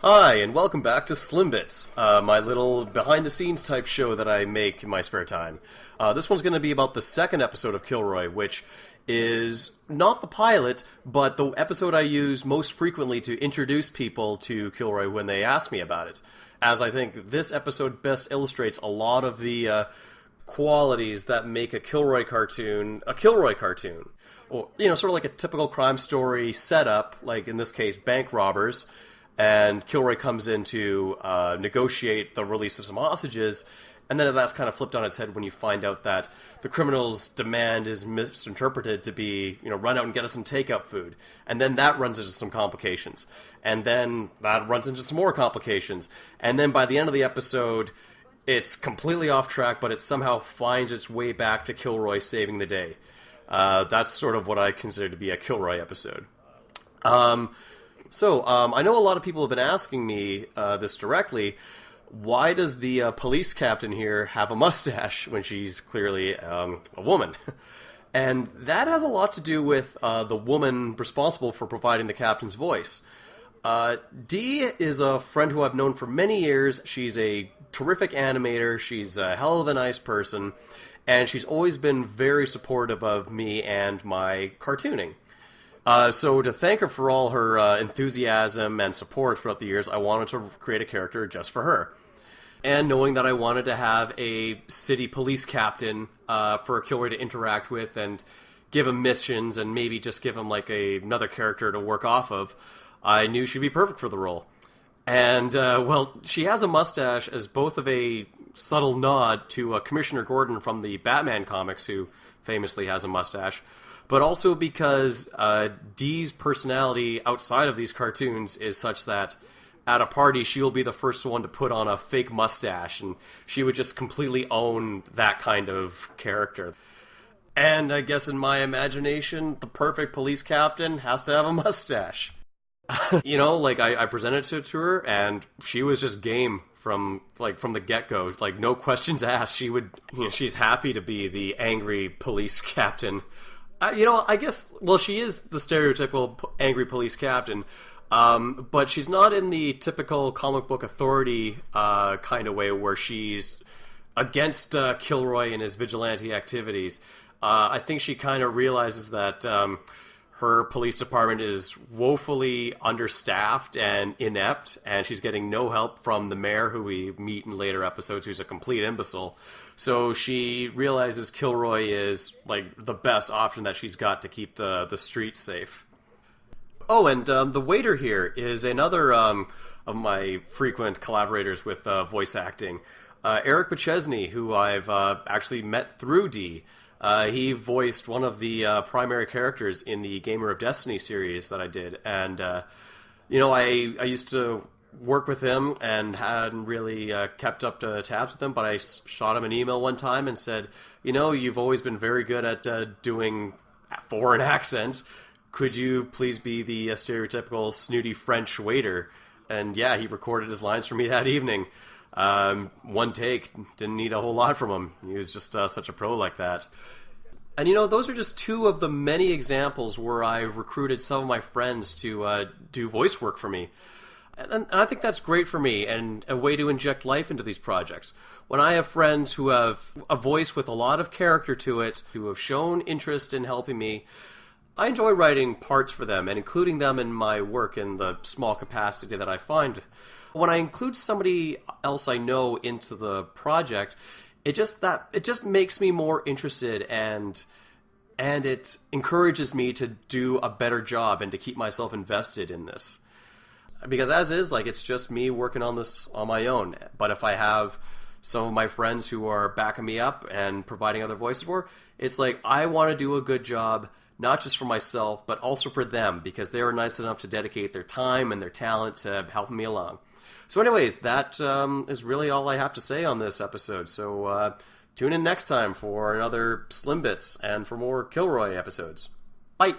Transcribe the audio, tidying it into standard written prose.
Hi, and welcome back to Slim Bits, my little behind-the-scenes type show that I make in my spare time. This one's going to be about the second episode of Killroy, which is not the pilot, but the episode I use most frequently to introduce people to Killroy when they ask me about it, as I think this episode best illustrates a lot of the qualities that make a Killroy cartoon. Or, sort of like a typical crime story setup, like in this case, bank robbers. And Killroy comes in to negotiate the release of some hostages, and then that's kind of flipped on its head when you find out that the criminal's demand is misinterpreted to be, run out and get us some takeout food. And then that runs into some complications. And then that runs into some more complications. And then by the end of the episode, it's completely off track, but it somehow finds its way back to Killroy saving the day. That's sort of what I consider to be a Killroy episode. So, I know a lot of people have been asking me this directly. Why does the police captain here have a mustache when she's clearly a woman? And that has a lot to do with the woman responsible for providing the captain's voice. Dee is a friend who I've known for many years. She's a terrific animator. She's a hell of a nice person. And she's always been very supportive of me and my cartooning. So to thank her for all her enthusiasm and support throughout the years, I wanted to create a character just for her. And knowing that I wanted to have a city police captain for Killroy to interact with and give him missions and maybe just give him like another character to work off of, I knew she'd be perfect for the role. And, she has a mustache as both of a subtle nod to Commissioner Gordon from the Batman comics, who famously has a mustache, but also because Dee's personality outside of these cartoons is such that at a party she'll be the first one to put on a fake mustache, and she would just completely own that kind of character. And I guess in my imagination, the perfect police captain has to have a mustache. I presented it to her, and she was just game from the get-go. Like, no questions asked. She's happy to be the angry police captain. I guess, she is the stereotypical angry police captain, but she's not in the typical comic book authority kind of way where she's against Killroy and his vigilante activities. I think she kind of realizes that her police department is woefully understaffed and inept, and she's getting no help from the mayor, who we meet in later episodes, who's a complete imbecile. So she realizes Killroy is the best option that she's got to keep the streets safe. Oh, and the waiter here is another of my frequent collaborators with voice acting, Eric Bachesney, who I've actually met through Dee. He voiced one of the primary characters in the Gamer of Destiny series that I did, and I used to work with him and hadn't really kept up to tabs with him, but I shot him an email one time and said, you've always been very good at doing foreign accents. Could you please be the stereotypical snooty French waiter? And yeah, he recorded his lines for me that evening. One take, didn't need a whole lot from him. He was just such a pro like that. And those are just two of the many examples where I recruited some of my friends to do voice work for me. And I think that's great for me and a way to inject life into these projects. When I have friends who have a voice with a lot of character to it, who have shown interest in helping me, I enjoy writing parts for them and including them in my work in the small capacity that I find. When I include somebody else I know into the project, it just makes me more interested, and it encourages me to do a better job and to keep myself invested in this. Because as is, it's just me working on this on my own. But if I have some of my friends who are backing me up and providing other voices for, it's I want to do a good job, not just for myself, but also for them, because they were nice enough to dedicate their time and their talent to helping me along. So anyways, that is really all I have to say on this episode. So tune in next time for another Slim Bits and for more Killroy episodes. Bye!